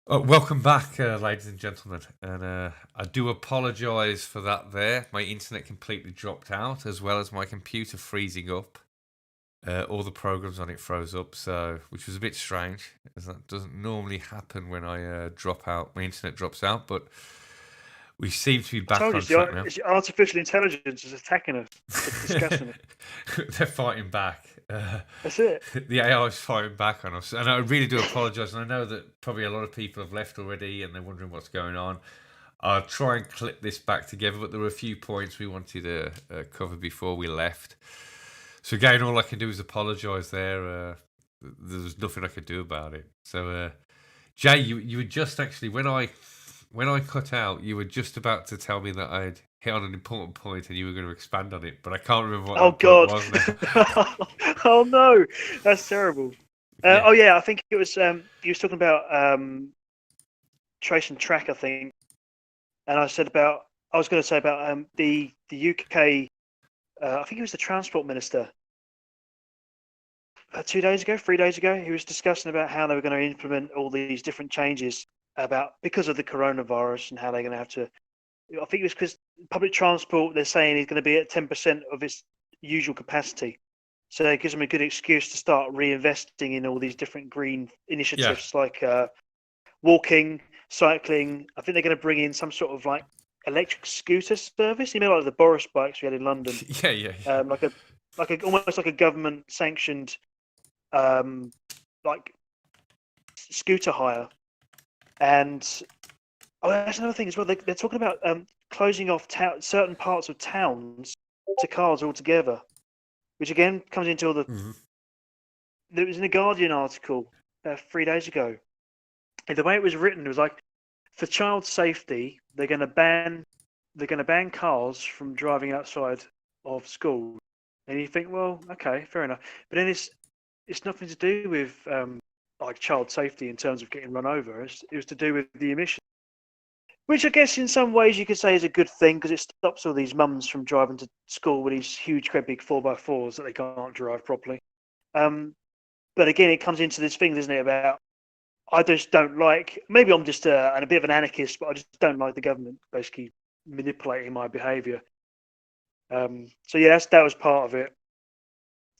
Welcome back, ladies and gentlemen. And I do apologise for that there. My internet completely dropped out, as well as my computer freezing up. All the programs on it froze up, which was a bit strange, as that doesn't normally happen when I drop out. My internet drops out, but we seem to be I back told you, on track now. it's the artificial intelligence is attacking us. It's discussing it. They're fighting back. That's it. The AI is fighting back on us, and I really do apologise. And I know that probably a lot of people have left already, and they're wondering what's going on. I'll try and clip this back together, but there were a few points we wanted to cover before we left. So again, all I can do is apologise there. There was nothing I could do about it. So, Jay, you were just actually when I cut out, you were just about to tell me that I'd hit on an important point and you were going to expand on it, but I can't remember what Oh that point God. was now. Oh no, that's terrible. Yeah. Oh yeah, I think it was. You was talking about trace and track, I think, and I was going to say about the UK. I think it was the transport minister. 2 days ago, 3 days ago, he was discussing about how they were going to implement all these different changes because of the coronavirus and how they're going to have to. I think it was because public transport, they're saying, is going to be at 10% of its usual capacity. So it gives them a good excuse to start reinvesting in all these different green initiatives like walking, cycling. I think they're going to bring in some sort of like electric scooter service. You know, like the Boris bikes we had in London. Yeah. Almost like a government sanctioned like scooter hire. And that's another thing as well. They're talking about closing off certain parts of towns to cars altogether, which again comes into all the. Mm-hmm. There was in a Guardian article 3 days ago. And the way it was written, it was like, for child safety, they're going to ban cars from driving outside of school. And you think, well, okay, fair enough. But then it's nothing to do with like child safety in terms of getting run over. It was to do with the emissions. Which I guess in some ways you could say is a good thing because it stops all these mums from driving to school with these huge, great big 4x4s that they can't drive properly. But again, it comes into this thing, doesn't it, about I just don't like, maybe I'm just a bit of an anarchist, but I just don't like the government basically manipulating my behaviour. So yeah, that was part of it.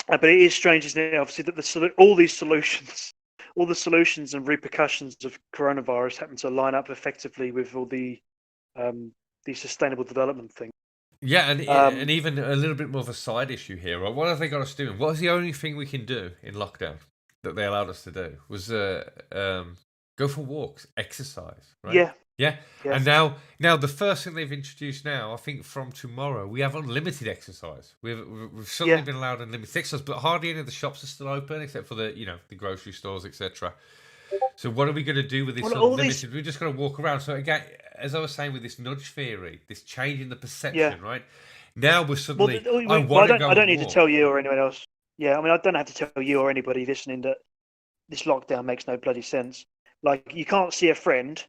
But it is strange, isn't it, obviously, that all these solutions, all the solutions and repercussions of coronavirus happen to line up effectively with all the sustainable development thing. Yeah, and even a little bit more of a side issue here, right? What have they got us doing? What is the only thing we can do in lockdown that they allowed us to do was go for walks, exercise, right? Yeah. And now the first thing they've introduced now, I think from tomorrow, we have unlimited exercise. We've suddenly been allowed unlimited exercise, but hardly any of the shops are still open except for the grocery stores, etc. So what are we going to do with this unlimited? We're just going to walk around. So again, as I was saying with this nudge theory, this change in the perception, right? Now we're suddenly. I don't need to tell you or anyone else. Yeah, I mean, I don't have to tell you or anybody listening that this lockdown makes no bloody sense. Like, you can't see a friend,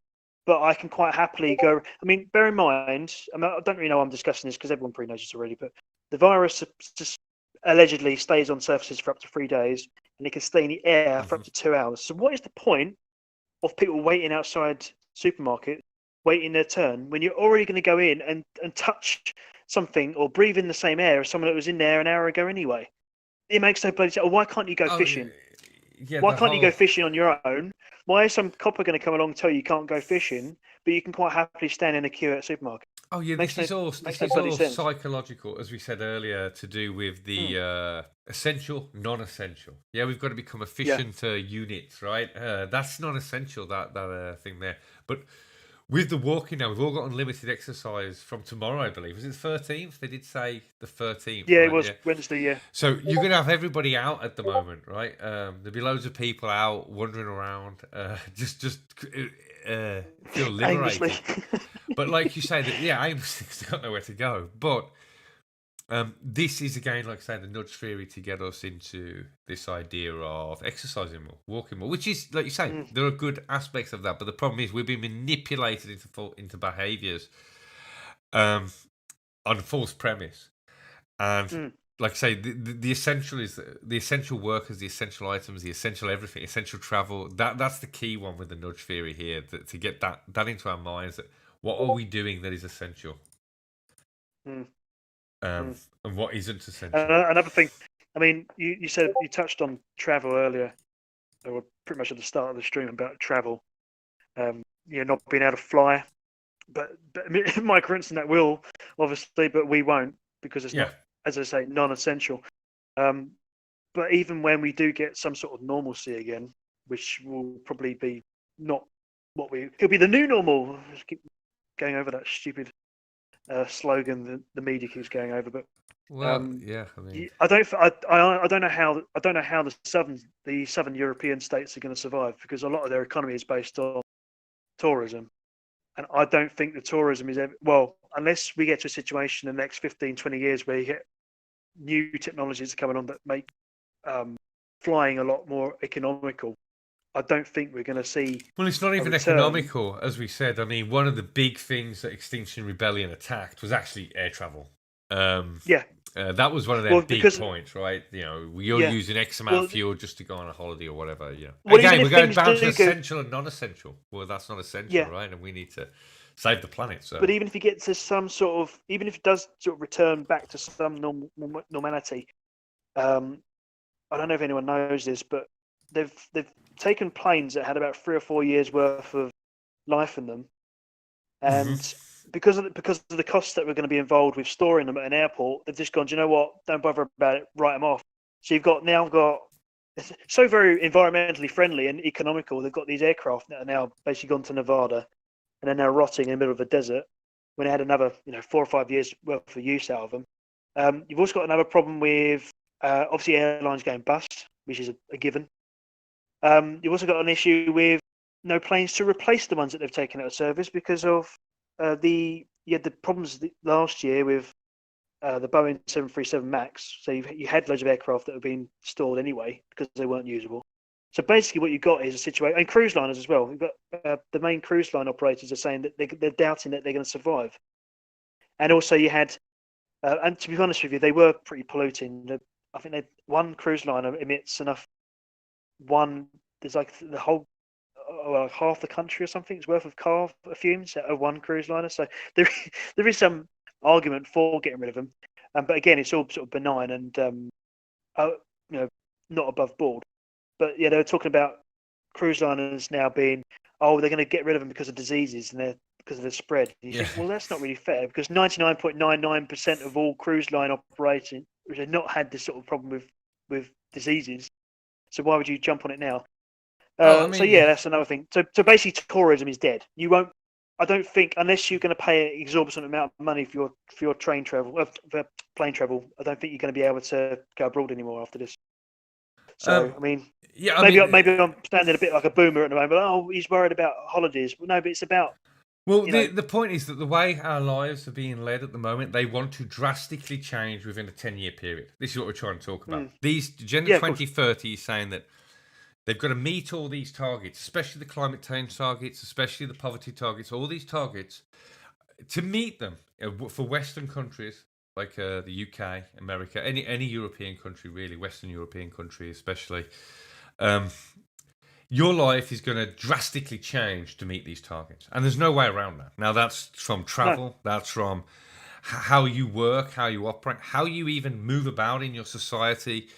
but I can quite happily go. I mean, bear in mind, I don't really know why I'm discussing this because everyone pretty knows this already, but the virus just allegedly stays on surfaces for up to 3 days and it can stay in the air for up to 2 hours. So what is the point of people waiting outside supermarket, waiting their turn, when you're already going to go in and touch something or breathe in the same air as someone that was in there an hour ago anyway? It makes no bloody sense. Why can't you go fishing? Yeah, why can't you go fishing on your own? Why is some copper going to come along and tell you can't go fishing, but you can quite happily stand in a queue at a supermarket? Oh yeah, this is all psychological, as we said earlier, to do with the essential, non-essential. Yeah, we've got to become efficient units, right? That's non-essential, that thing there. But with the walking now, we've all got unlimited exercise from tomorrow, I believe. Was it the 13th? They did say the 13th. Yeah, right? It was Wednesday, yeah. So you're going to have everybody out at the moment, right? There'll be loads of people out wandering around, just feel liberated. But like you say, aimlessly, they've got nowhere to go. But this is, again, like I say, the nudge theory to get us into this idea of exercising more, walking more, which is, like you say, there are good aspects of that. But the problem is we're being manipulated into behaviours on false premise. And like I say, the essential is the essential workers, the essential items, the essential everything, essential travel. That's the key one with the nudge theory here, to get that into our minds. That what are we doing that is essential, Mm, um, mm. and what isn't essential. Another thing, I mean, you said you touched on travel earlier, or pretty much at the start of the stream about travel. Not being able to fly, but migrants and that will obviously, but we won't because it's Yeah. not, as I say, non-essential. Um, but even when we do get some sort of normalcy again, which will probably be not what it'll be the new normal. Just keep going over that stupid slogan that the media keeps going over, but Well, yeah. I mean, I don't know how the southern European states are going to survive because a lot of their economy is based on tourism, and I don't think the tourism is ever, well, unless we get to a situation in the next 15, 20 years where you get new technologies coming on that make flying a lot more economical. I don't think we're going to see well, it's not a even return. economical, as we said. I mean, one of the big things that Extinction Rebellion attacked was actually air travel. Yeah, That was one of their well, big because points, right? You're yeah, using X amount of well, fuel just to go on a holiday or whatever. even Again, we're if going things down to do go, essential and non-essential. Well, that's not essential, yeah, right? And we need to save the planet. but So, even if you get to some sort of, even if it does sort of return back to some normality, um, I don't know if anyone knows this, but they've taken planes that had about 3 or 4 years worth of life in them, hmm and because of the costs that were going to be involved with storing them at an airport, they've just gone, do you know what? Don't bother about it. Write them off. So you've got it's so very environmentally friendly and economical. They've got these aircraft that are now basically gone to Nevada and they're now rotting in the middle of a desert when they had another 4 or 5 years worth of use out of them. You've also got another problem with obviously airlines going bust, which is a given. You've also got an issue with no planes to replace the ones that they've taken out of service because of you had the problems last year with the Boeing 737 Max. So you had loads of aircraft that have been stored anyway because they weren't usable. So basically, what you've got is a situation, and cruise liners as well. You've got the main cruise line operators are saying that they're doubting that they're going to survive. And also, you had, and to be honest with you, they were pretty polluting. I think one cruise liner emits enough. There's like the whole half the country or something's worth of car fumes at one cruise liner. So there, there is some argument for getting rid of them, but again, it's all sort of benign and not above board. But yeah, they were talking about cruise liners now being, oh, they're going to get rid of them because of diseases and because of the spread. And you yeah, think, well, that's not really fair because 99.99% of all cruise line operating have not had this sort of problem with diseases. So why would you jump on it now? well, I So mean, yeah, that's another thing. So basically, tourism is dead. You won't. I don't think unless you're going to pay an exorbitant amount of money for your train travel, for plane travel. I don't think you're going to be able to go abroad anymore after this. So um, I mean, yeah, I maybe mean, maybe I'm standing a bit like a boomer at the moment. Oh, he's worried about holidays. Well, no, but it's about well, you the know. the point is that the way our lives are being led at the moment, they want to drastically change within a 10-year period. This is what we're trying to talk about. Mm, These Agenda yeah, of course. 2030 is saying that they've got to meet all these targets, especially the climate change targets, especially the poverty targets, all these targets. To meet them for Western countries like the UK, America, any European country really, Western European country especially, um, your life is going to drastically change to meet these targets, and there's no way around that. Now that's from No. travel, that's from how you work, how you operate, how you even move about in your society,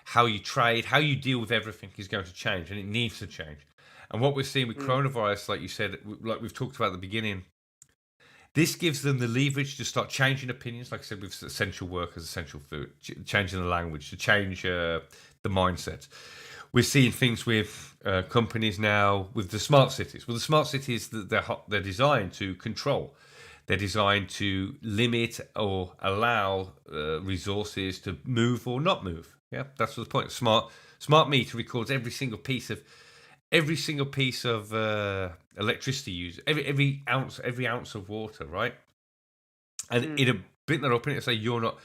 how you trade, how you deal with everything is going to change, and it needs to change. And what we're seeing with Mm, coronavirus, like you said, like we've talked about at the beginning, this gives them the leverage to start changing opinions, like I said, with essential workers, essential food, changing the language, to change the mindset. We're seeing things with companies now with the smart cities. Well, the smart cities, they're designed to control. They're designed to limit or allow resources to move or not move. Yeah, that's the point. Smart meter records every single piece of electricity used, every ounce of water, right? And mm, it'll bring that up and it'll say you're not.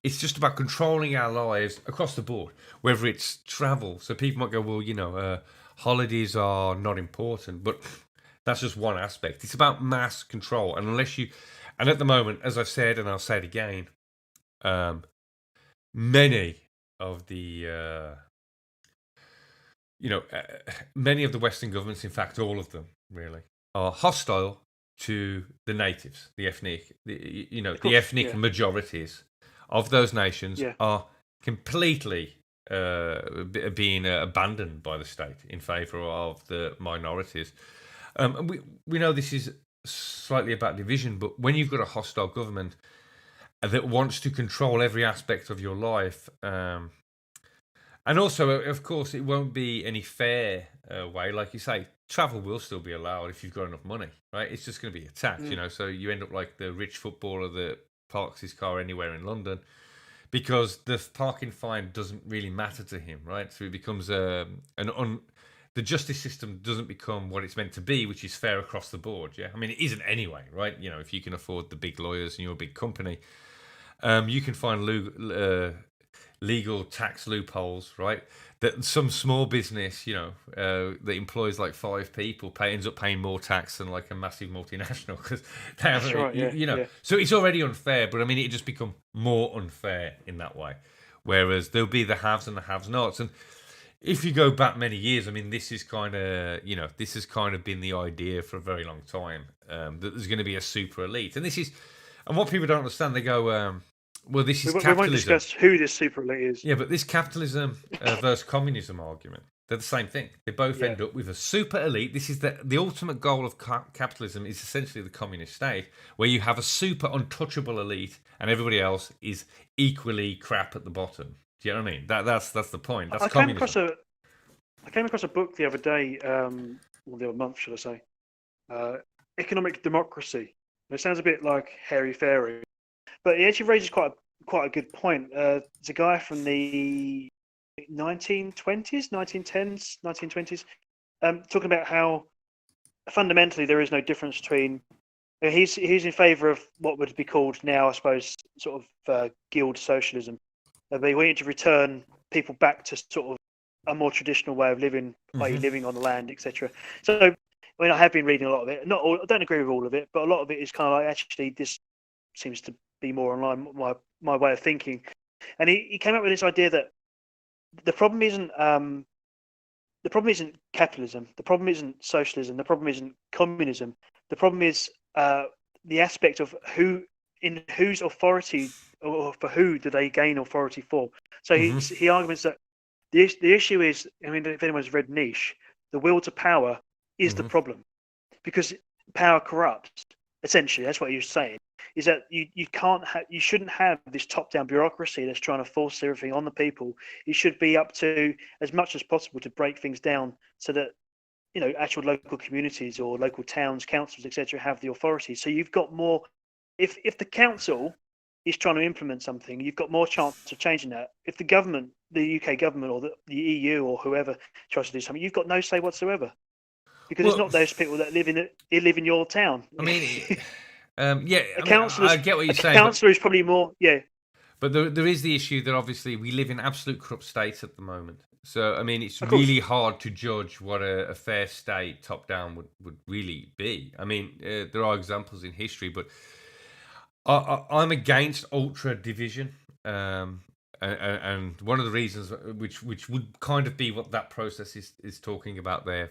It's just about controlling our lives across the board, whether it's travel. So people might go, well, holidays are not important, but that's just one aspect. It's about mass control, and at the moment, as I've said, and I'll say it again, um, many of the many of the Western governments, in fact, all of them really, are hostile to the natives, the ethnic, the ethnic majorities of those nations are completely being abandoned by the state in favour of the minorities. And we know this is slightly about division, but when you've got a hostile government that wants to control every aspect of your life, and also, of course, it won't be any fair way. Like you say, travel will still be allowed if you've got enough money, right? It's just going to be a tax, so you end up like the rich footballer that parks his car anywhere in London because the parking fine doesn't really matter to him, right? So it becomes the justice system doesn't become what it's meant to be, which is fair across the board. Yeah, I mean, it isn't anyway, right? If you can afford the big lawyers and you're a big company, you can find legal tax loopholes, right? That some small business, that employs like 5 people, ends up paying more tax than like a massive multinational because they haven't, right, So it's already unfair, but I mean, it just become more unfair in that way. Whereas there'll be the haves and the have-nots, and if you go back many years, I mean, this is kind of, this has kind of been the idea for a very long time, that there's going to be a super elite, and what people don't understand, they go, well, this is capitalism. We won't discuss who this super elite is. Yeah, but this capitalism versus communism argument, they're the same thing. They both end up with a super elite. This is the ultimate goal of capitalism is essentially the communist state, where you have a super untouchable elite and everybody else is equally crap at the bottom. Do you know what I mean? That's the point. That's communism. I came across a book the other day, or the other month, should I say, Economic Democracy. And it sounds a bit like hairy-fairy, but it actually raises quite a good point. It's a guy from the 1920s, 1910s, 1920s, talking about how fundamentally there is no difference between. He's in favour of what would be called now, I suppose, sort of guild socialism. They want to return people back to sort of a more traditional way of living, i.e., living on the land, etc. So, I mean, I have been reading a lot of it. Not all, I don't agree with all of it, but a lot of it is kind of like, actually, this seems to be more in line with my way of thinking. And he came up with this idea that the problem isn't capitalism, the problem isn't socialism, the problem isn't communism. The problem is the aspect of whose authority, or for who do they gain authority for. So he argues that the issue is, I mean, if anyone's read Niche, the will to power is the problem, because power corrupts. Essentially, that's what he was saying. Is that you shouldn't have this top-down bureaucracy that's trying to force everything on the people. It should be up to, as much as possible, to break things down so that actual local communities or local towns, councils, etc., have the authority. So you've got more. If the council is trying to implement something, you've got more chance of changing that. If the government, the UK government or the EU or whoever tries to do something, you've got no say whatsoever, because it's not those people that live in your town. I mean. I get what you're saying. A councillor is probably more, But there is the issue that obviously we live in absolute corrupt states at the moment. So, I mean, it's really hard to judge what a fair state top-down would really be. I mean, there are examples in history, but I'm against ultra-division. And one of the reasons, which would kind of be what that process is talking about there,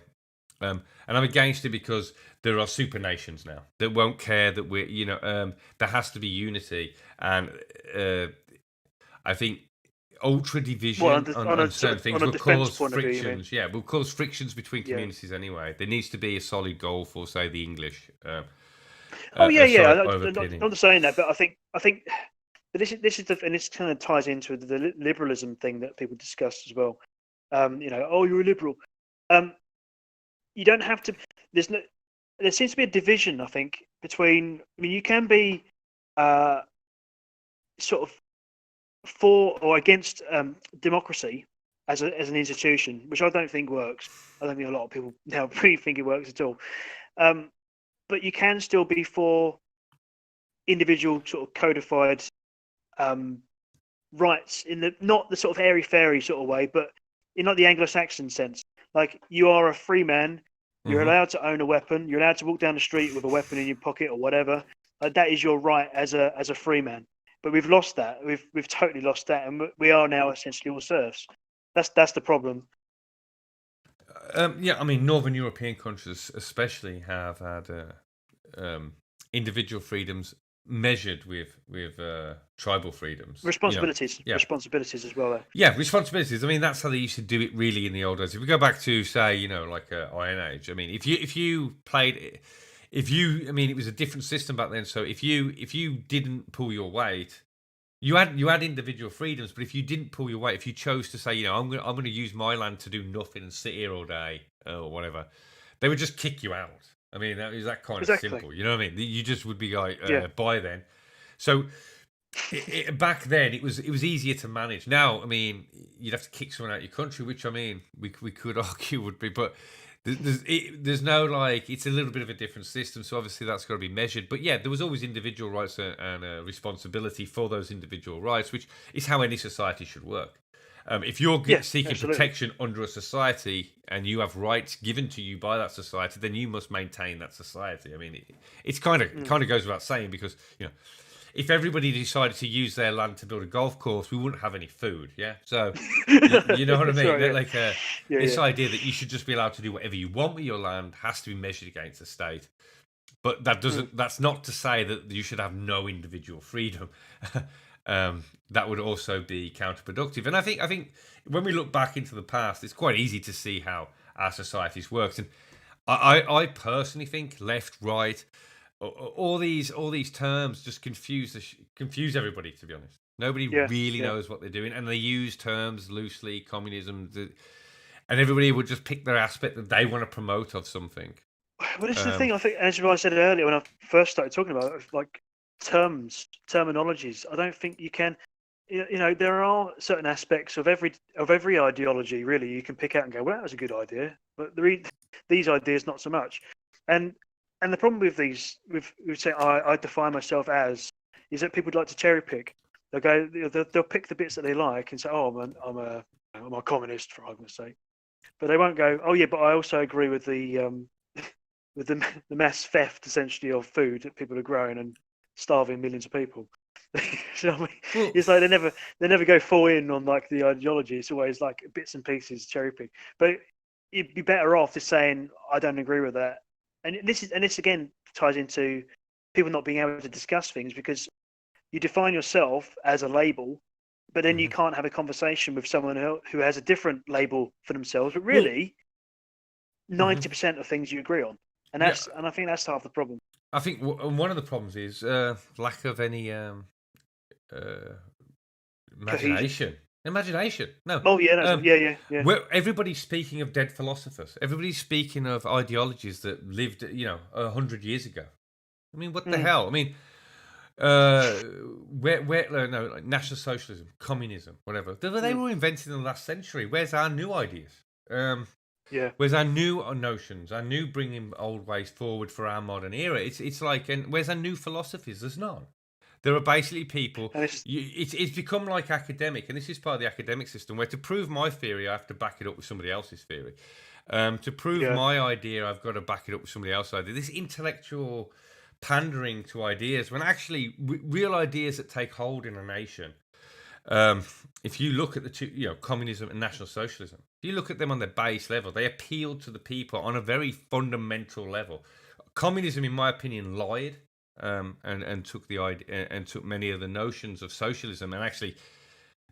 and I'm against it because there are super nations now that won't care that there has to be unity, and I think ultra division on certain things will cause frictions. Will cause frictions between communities anyway. There needs to be a solid goal for, say, the English. I'm not saying that, but I think. But this is and this kind of ties into the liberalism thing that people discuss as well. You're a liberal. You don't have to. There seems to be a division, I think, between. I mean, you can be sort of for or against democracy as an institution, which I don't think works. I don't think a lot of people now really think it works at all. But you can still be for individual sort of codified rights in not the sort of airy-fairy sort of way, but in not the Anglo-Saxon sense. Like, you are a free man. You're allowed to own a weapon. You're allowed to walk down the street with a weapon in your pocket or whatever. That is your right as a free man. But we've lost that. We've totally lost that, and we are now essentially all serfs. That's the problem. Yeah, I mean, Northern European countries especially have had individual freedoms measured with tribal freedoms. Responsibilities, Yeah, responsibilities as well. yeah, responsibilities. I mean, that's how they used to do it really in the old days. If we go back to say, like Iron Age. I mean, if you played, I mean, it was a different system back then. So if you didn't pull your weight, you had individual freedoms, but if you didn't pull your weight, if you chose to say, I'm gonna use my land to do nothing and sit here all day or whatever, they would just kick you out. I mean, that is that kind of simple. You know what I mean? You just would be like, bye then. So back then it was easier to manage. Now, I mean, you'd have to kick someone out of your country, which I mean, we could argue would be, but there's no like, it's a little bit of a different system, so obviously that's got to be measured. But yeah, there was always individual rights and responsibility for those individual rights, which is how any society should work. If you're seeking protection under a society and you have rights given to you by that society, then you must maintain that society. I mean, it's kind of goes without saying, because if everybody decided to use their land to build a golf course, we wouldn't have any food. Yeah, so you know what I mean. Right, this idea that you should just be allowed to do whatever you want with your land has to be measured against the state. But that doesn't. That's not to say that you should have no individual freedom. That would also be counterproductive. And I think when we look back into the past, it's quite easy to see how our societies worked. And I personally think left, right, all these terms just confuse everybody. To be honest, nobody really knows what they're doing, and they use terms loosely. Communism, and everybody would just pick their aspect that they want to promote of something. Well, this is the thing. I think, as I said earlier when I first started talking about it, like terminologies. I don't think you can. There are certain aspects of every ideology really you can pick out and go, well, that was a good idea, but these ideas not so much. And the problem with these, with say I define myself as, is that people would like to cherry pick. They'll go, they'll pick the bits that they like and say, oh, I'm a communist, for argument's sake. But they won't go, oh yeah, but I also agree with the with the mass theft essentially of food that people are growing and starving millions of people. You know what I mean? It's like they never go full in on like the ideology. It's always like bits and pieces, cherry pick. But you'd be better off just saying, I don't agree with that. And this again ties into people not being able to discuss things, because you define yourself as a label, but then you can't have a conversation with someone who has a different label for themselves. But really, 90% of things you agree on, and and I think that's half the problem. I think one of the problems is lack of any imagination. Imagination. No. Oh yeah, yeah. Everybody's speaking of dead philosophers. Everybody's speaking of ideologies that lived, 100 years ago. I mean, what the hell? I mean, like National Socialism, communism, whatever. They were invented in the last century. Where's our new ideas? Where's our new notions? Our new bringing old ways forward for our modern era? It's like, and where's our new philosophies? There's none. There are basically people. It's become like academic, and this is part of the academic system, where to prove my theory, I have to back it up with somebody else's theory. To prove my idea, I've got to back it up with somebody else's idea. This intellectual pandering to ideas, when actually real ideas that take hold in a nation. If you look at the two, communism and National Socialism, if you look at them on their base level, they appealed to the people on a very fundamental level. Communism, in my opinion, lied. And took the idea and took many of the notions of socialism and actually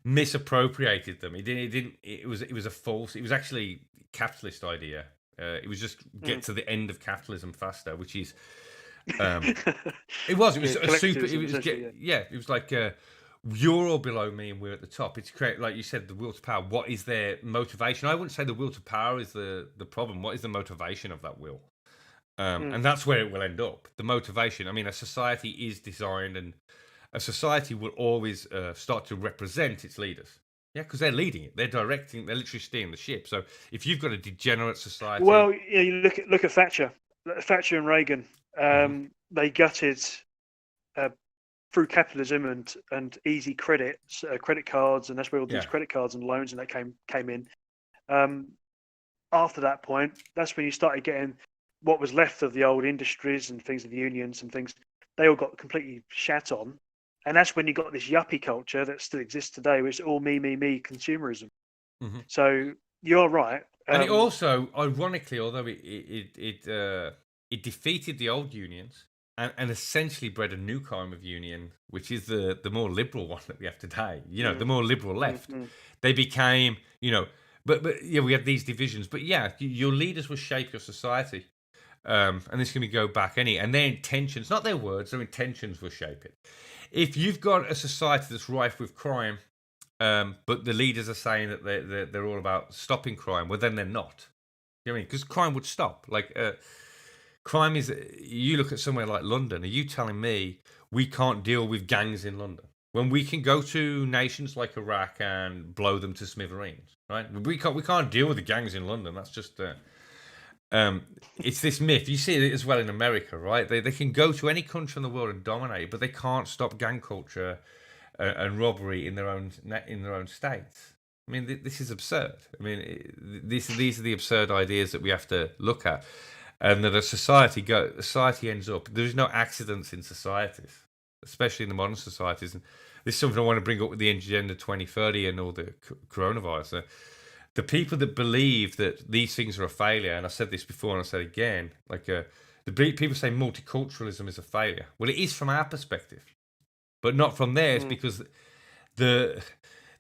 misappropriated them. It was a false. It was actually capitalist idea. It was just get to the end of capitalism faster, which is. It was a super. It was like you're all below me and we're at the top. It's create, like you said, the will to power. What is their motivation? I wouldn't say the will to power is the problem. What is the motivation of that will? And that's where it will end up. The motivation. I mean, a society is designed, and a society will always start to represent its leaders. Yeah, because they're leading it. They're directing. They're literally steering the ship. So if you've got a degenerate society, well, you look at Thatcher and Reagan. They gutted through capitalism and easy credit cards, and that's where all these credit cards and loans and that came in. After that point, that's when you started getting what was left of the old industries and things of the unions and things. They all got completely shat on, And that's when you got this yuppie culture that still exists today, which is all me, consumerism. Mm-hmm. So you're right. And it also, ironically, although it defeated the old unions and essentially bred a new kind of union, which is the more liberal one that we have today. The more liberal left. Mm-hmm. They became, but yeah, we had these divisions. But yeah, your leaders will shape your society, and this can go back and their intentions, not their words, their intentions will shape it. If you've got a society that's rife with crime. But the leaders are saying that they're all about stopping crime. Well, then they're not. You know what I mean? Because crime would stop. Like, crime is. You look at somewhere like London. Are you telling me we can't deal with gangs in London when we can go to nations like Iraq and blow them to smithereens? Right? We can't deal with the gangs in London. That's just. It's this myth. You see it as well in America, right? They can go to any country in the world and dominate, but they can't stop gang culture. And robbery in their own states. I mean, this is absurd. I mean, these are the absurd ideas that we have to look at, and that society ends up. There is no accidents in societies, especially in the modern societies. And this is something I want to bring up with the Agenda 2030 and all the coronavirus. The people that believe that these things are a failure, and I said this before and I said again, like the people say multiculturalism is a failure. Well, it is from our perspective. But not from theirs, because the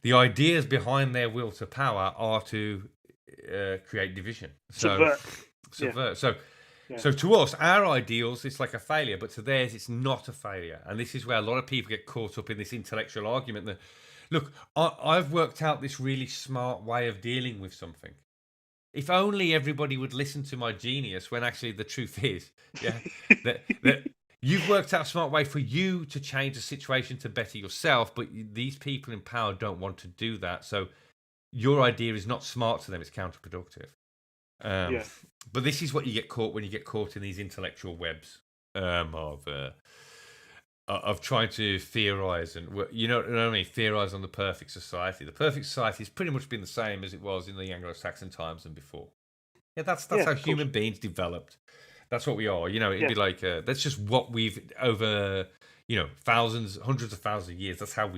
ideas behind their will to power are to create division. Subvert. Yeah. So to us, our ideals, it's like a failure, but to theirs, it's not a failure. And this is where a lot of people get caught up in this intellectual argument that, look, I've worked out this really smart way of dealing with something. If only everybody would listen to my genius, when actually the truth is, that you've worked out a smart way for you to change the situation to better yourself, but these people in power don't want to do that. So your idea is not smart to them; it's counterproductive. But this is what you get caught when you get caught in these intellectual webs of trying to theorize and not only theorize on the perfect society. The perfect society has pretty much been the same as it was in the Anglo-Saxon times and before. Yeah, that's how human beings developed. That's what we are. It'd be like that's just what we've over hundreds of thousands of years. That's how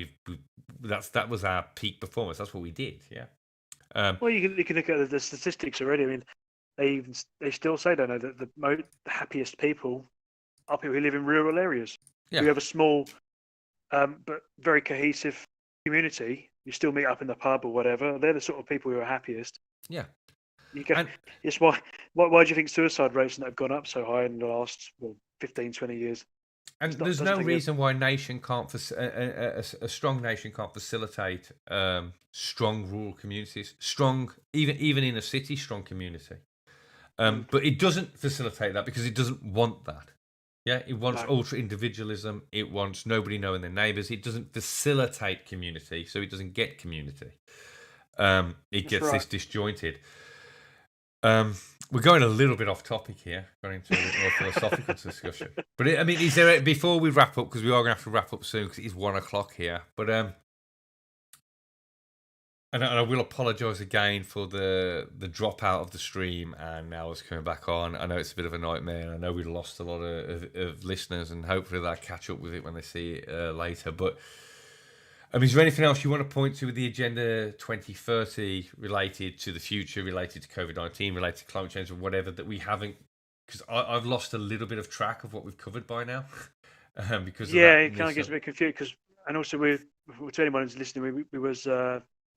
that was our peak performance. That's what we did. Yeah. Well, you can look at the statistics already. I mean, they still say, don't know, that the happiest people are people who live in rural areas. Yeah. You have a small but very cohesive community. You still meet up in the pub or whatever. They're the sort of people who are happiest. Yeah. Yes. Why do you think suicide rates have gone up so high in the last 15, 20 years? And there's no reason why a strong nation can't facilitate strong rural communities, strong even in a city, strong community. But it doesn't facilitate that because it doesn't want that. Yeah, it wants ultra individualism. It wants nobody knowing their neighbours. It doesn't facilitate community, so it doesn't get community. It gets this disjointed. We're going a little bit off topic here, going into a bit more philosophical discussion. But is there, before we wrap up, because we are going to have to wrap up soon because it is 1:00 here. But and I will apologise again for the drop out of the stream, and now it's coming back on. I know it's a bit of a nightmare, and I know we lost a lot of listeners, and hopefully they'll catch up with it when they see it later. But is there anything else you want to point to with the Agenda 2030 related to the future, related to COVID-19, related to climate change, or whatever that we haven't? Because I've lost a little bit of track of what we've covered by now. Because it kind of gets a bit confused. And also, to anyone who's listening, we was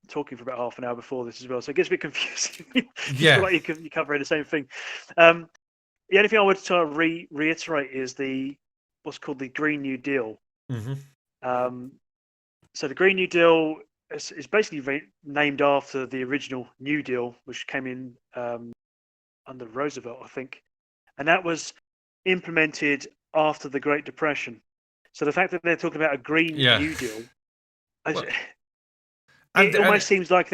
talking for about half an hour before this as well, so it gets a bit confusing. Yeah, like you're covering the same thing. The only thing I would try to reiterate is what's called the Green New Deal. Mm-hmm. So the Green New Deal is basically named after the original New Deal, which came in under Roosevelt, I think, and that was implemented after the Great Depression. So the fact that they're talking about a Green New Deal, it almost seems like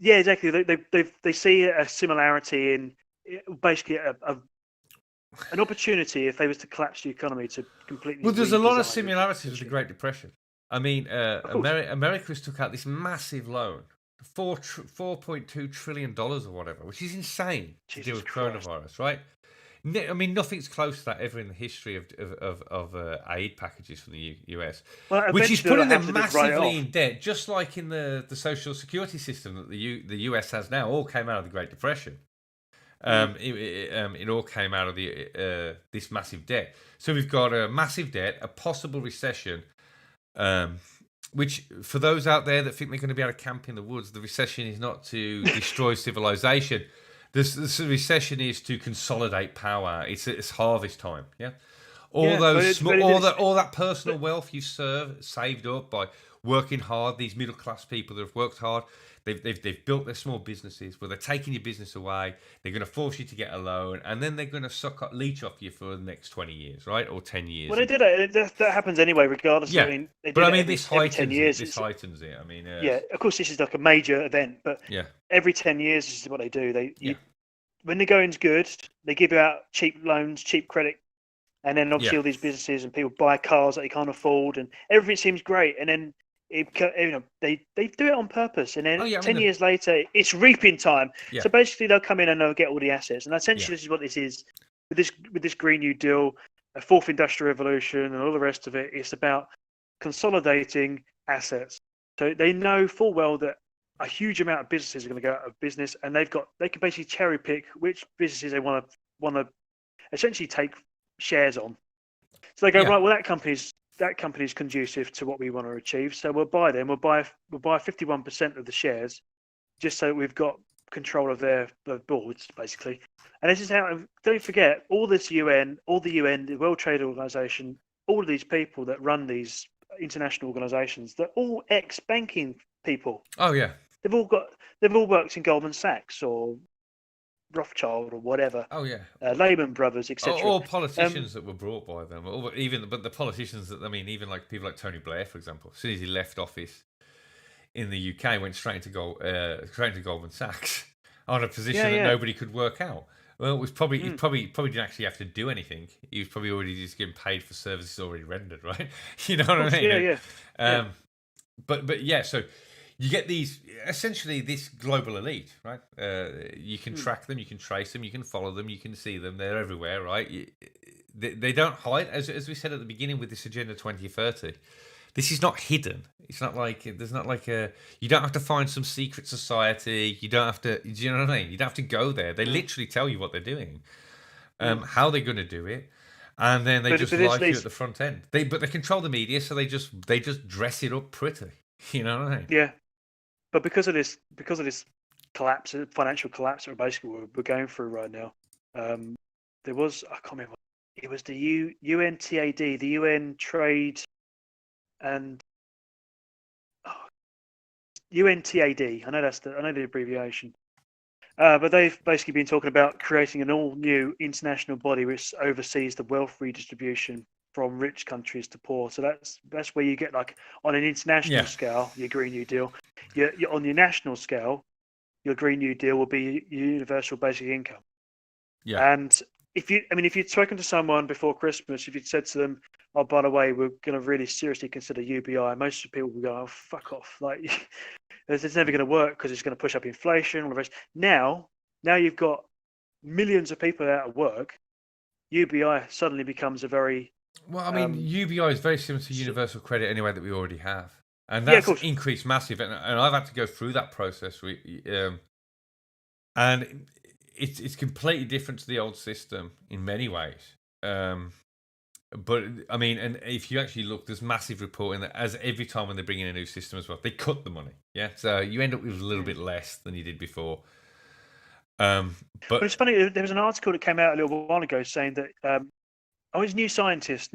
exactly. They see a similarity in basically an opportunity if they was to collapse the economy to completely. Well, there's a lot of similarities with the Great Depression. America took out this massive loan, $4.2 trillion or whatever, which is insane to deal with coronavirus, right? I mean, nothing's close to that ever in the history of aid packages from the US, Well, which is eventually they'll putting them have to just write it massively off. in debt, just like in the social security system that the US has now. All came out of the Great Depression. It all came out of this massive debt. So we've got a massive debt, a possible recession, which for those out there that think they're going to be able to camp in the woods, the recession is not to destroy civilization. This recession is to consolidate power. It's harvest time. Yeah, all Yeah, those all that personal but wealth you saved up by working hard. These middle class people that have worked hard, they've built their small businesses. Well, they're taking your business away. They're going to force you to get a loan, and then they're going to leech off you for the next 20 years, right, or 10 years. well, they did it. That happens anyway, regardless. Yeah, I mean, they but did I it mean, this every 10 heightens years. it. This heightens it. I mean, Yeah, of course, this is like a major event, but yeah, every 10 years, this is what they do. yeah, When the going's good, they give out cheap loans, cheap credit, and then yeah, obviously all these businesses and people buy cars that they can't afford, and everything seems great. And then they do it on purpose, and then oh yeah. I 10 mean, years later, it's reaping time. yeah, So basically, they'll come in and they'll get all the assets, and yeah, essentially, this is what this is with this Green New Deal, a fourth industrial revolution, and all the rest of it. It's about consolidating assets. So they know full well that a huge amount of businesses are going to go out of business, and they can basically cherry pick which businesses they want to essentially take shares on. So they go, yeah, right, well, that company's conducive to what we want to achieve, so we'll buy them. We'll buy 51% of the shares, just so we've got control of their boards, basically. And this is how. Don't forget, all the UN, the World Trade Organization, all of these people that run these international organizations, they're all ex-banking people. oh yeah, They've all worked in Goldman Sachs or Rothschild or whatever, oh yeah. Lehman Brothers, etc. Or politicians that were brought by them, but the politicians that, I mean, even like people like Tony Blair, for example, as soon as he left office in the UK, went straight into Goldman Sachs on a position that nobody could work out. Well, it was probably he probably didn't actually have to do anything. He was probably already just getting paid for services already rendered, right? You know what I mean? Yeah. But yeah, so you get essentially this global elite, right? You can track them, you can trace them, you can follow them, you can see them. They're everywhere, right? They don't hide, as we said at the beginning with this Agenda 2030. This is not hidden. It's not like you don't have to find some secret society. You don't have to. Do you know what I mean? You don't have to go there. They literally tell you what they're doing, how they're going to do it, and then they just lie to you at the front end. But they control the media, so they just dress it up pretty. You know what I mean? Yeah. But because of this collapse, financial collapse that basically we're going through right now, there was, I can't remember, it was the UNTAD, the UN Trade and UNTAD. I know the abbreviation. But they've basically been talking about creating an all-new international body which oversees the wealth redistribution from rich countries to poor. So that's where you get, like, on an international scale, your Green New Deal. You're on your national scale, your Green New Deal will be universal basic income. Yeah. And if you'd spoken to someone before Christmas, if you'd said to them, "Oh, by the way, we're going to really seriously consider UBI," most people would go, "Oh, fuck off! Like, it's never going to work because it's going to push up inflation." All the rest. Now you've got millions of people out of work. UBI suddenly becomes a very well. I mean, UBI is very similar to universal credit anyway that we already have, and that's increased massive. And I've had to go through that process. And it's completely different to the old system in many ways. But I mean, and if you actually look, there's massive reporting that as every time when they bring in a new system as well, they cut the money. Yeah, so you end up with a little bit less than you did before. But it's funny. There was an article that came out a little while ago saying that it's New Scientist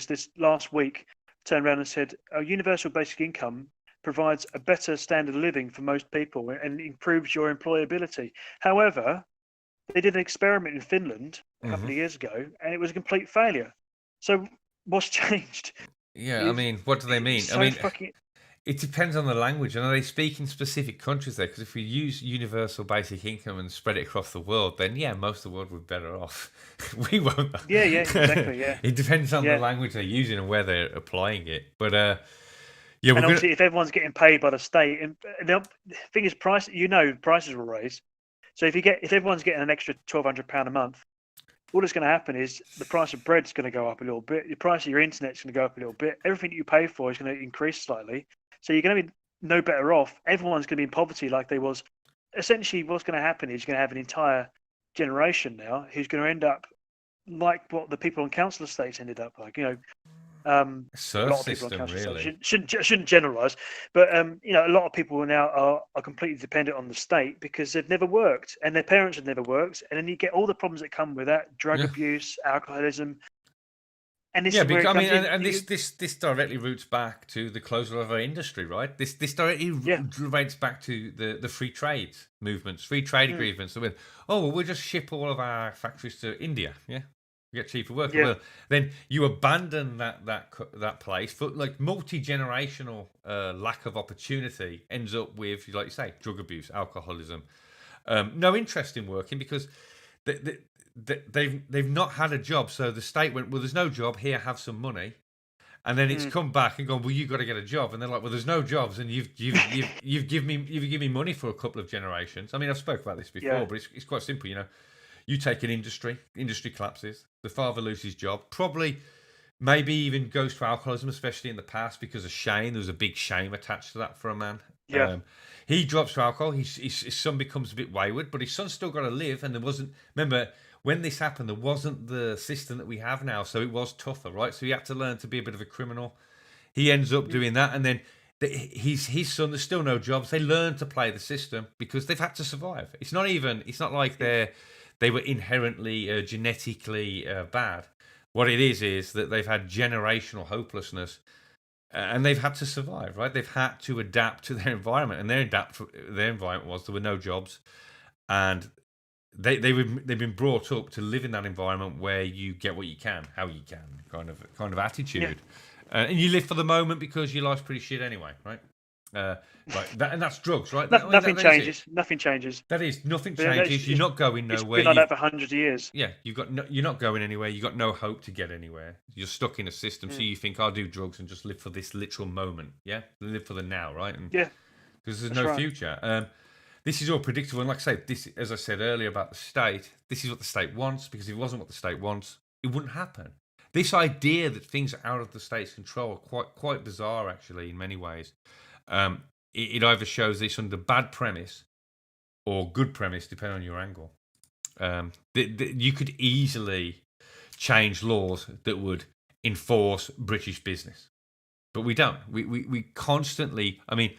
this last week turned around and said, universal basic income provides a better standard of living for most people and improves your employability. However, they did an experiment in Finland a couple of years ago, and it was a complete failure. So what's changed? Yeah, I mean, what do they mean? It depends on the language. And are they speak in specific countries there? Because if we use universal basic income and spread it across the world, then yeah, most of the world would be better off. We won't. Yeah, exactly. Yeah. It depends on the language they're using and where they're applying it. But yeah, and obviously, if everyone's getting paid by the state, and the thing is, prices will raise. So if everyone's getting an extra £1,200 a month, all that's going to happen is the price of bread's going to go up a little bit. The price of your internet's going to go up a little bit. Everything that you pay for is going to increase slightly. So you're going to be no better off. Everyone's going to be in poverty like they was. Essentially, what's going to happen is you're going to have an entire generation now who's going to end up like what the people on council estates ended up like. A lot of people on council estates shouldn't generalise, but a lot of people now are completely dependent on the state because they've never worked and their parents have never worked, and then you get all the problems that come with that: drug abuse, alcoholism. And this this directly roots back to the closure of our industry, right? This directly relates back to the free trade movements, free trade agreements. So we'll just ship all of our factories to India, get cheaper work. Yeah. Well, then you abandon that place for like multi-generational lack of opportunity ends up with, like you say, drug abuse, alcoholism, no interest in working because they've not had a job. So the state went, well, there's no job here, have some money. And then it's come back and gone, well, you've got to get a job. And they're like, well, there's no jobs, and you've given me money for a couple of generations. I mean, I've spoke about this before, but it's quite simple, You take an industry collapses, the father loses his job, probably maybe even goes to alcoholism, especially in the past because of shame. There was a big shame attached to that for a man. Yeah. He drops to alcohol, his son becomes a bit wayward, but his son's still got to live, and remember, when this happened, there wasn't the system that we have now, so it was tougher, right? So he had to learn to be a bit of a criminal. He ends up doing that, and then his son, there's still no jobs. They learn to play the system because they've had to survive. It's not like they were inherently genetically bad. What it is that they've had generational hopelessness, and they've had to survive, right? They've had to adapt to their environment, and their environment was there were no jobs, and they've been brought up to live in that environment where you get what you can, how you can, kind of attitude, and you live for the moment because your life's pretty shit anyway, right? And that's drugs, right? Nothing changes. Nothing changes. That is, nothing changes. You're not going nowhere. It's been like that for hundreds of years. Yeah, you're not going anywhere. You've got no hope to get anywhere. You're stuck in a system, so you think, I'll do drugs and just live for this literal moment. Yeah, live for the now, right? And because there's no future. This is all predictable, and like I say, this, as I said earlier about the state, this is what the state wants. Because if it wasn't what the state wants, it wouldn't happen. This idea that things are out of the state's control are quite bizarre, actually, in many ways. It either shows this under bad premise or good premise, depending on your angle. You could easily change laws that would enforce British business, but we don't. We constantly. I mean,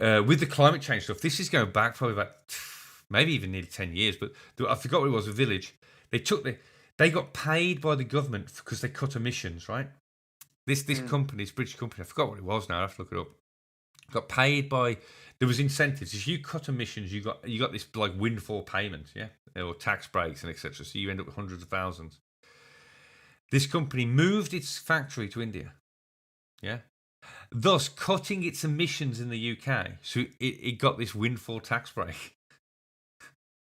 with the climate change stuff, this is going back probably about maybe even nearly 10 years. But I forgot what it was. A village. They got paid by the government because they cut emissions, right? This company, this British company, I forgot what it was now. I have to look it up. Got paid by, there was incentives. If you cut emissions, you got this like windfall payment, or tax breaks and etc. So you end up with hundreds of thousands. This company moved its factory to India, thus cutting its emissions in the UK. So it got this windfall tax break.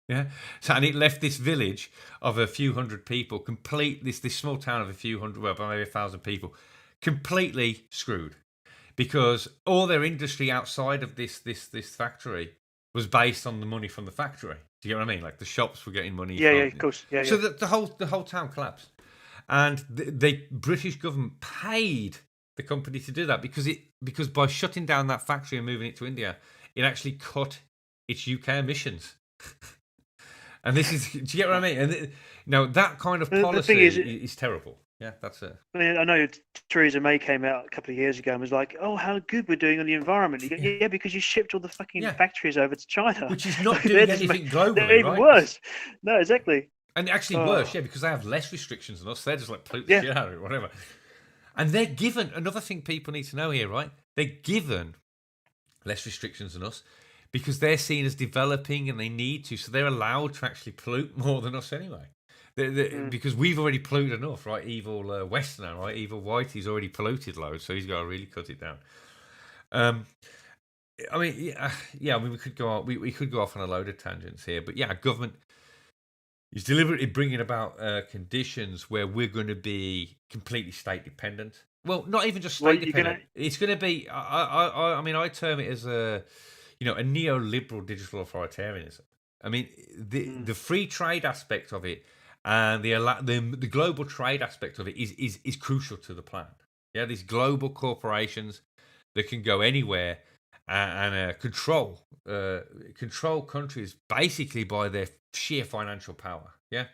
So, and it left this village of a few hundred people, this small town of a few hundred, well, maybe 1,000 people, completely screwed. Because all their industry outside of this factory was based on the money from the factory. Do you get what I mean? Like the shops were getting money. Yeah, of course. Yeah. So the whole town collapsed, and the British government paid the company to do that because by shutting down that factory and moving it to India, it actually cut its UK emissions. And this is, do you get what I mean? And now that kind of policy is terrible. Yeah, that's it. I mean, I know Theresa May came out a couple of years ago and was like, "Oh, how good we're doing on the environment." You go, because you shipped all the fucking factories over to China, which is not doing anything globally. They're even worse. No, exactly. And actually worse, because they have less restrictions than us. They're just like pollute the shit out of it, whatever. And they're given another thing people need to know here, right? They're given less restrictions than us because they're seen as developing and they need to, so they're allowed to actually pollute more than us anyway. Because we've already polluted enough, right? Evil Westerner, right? Evil Whitey's already polluted loads, so he's got to really cut it down. I mean, we could go on. We could go off on a load of tangents here, but government is deliberately bringing about conditions where we're going to be completely state dependent. Well, not even just state dependent. It's going to be. I mean, I term it as a neoliberal digital authoritarianism. I mean, the free trade aspect of it and the global trade aspect of it is crucial to the plan. Yeah, these global corporations that can go anywhere and control countries basically by their sheer financial power. Yeah.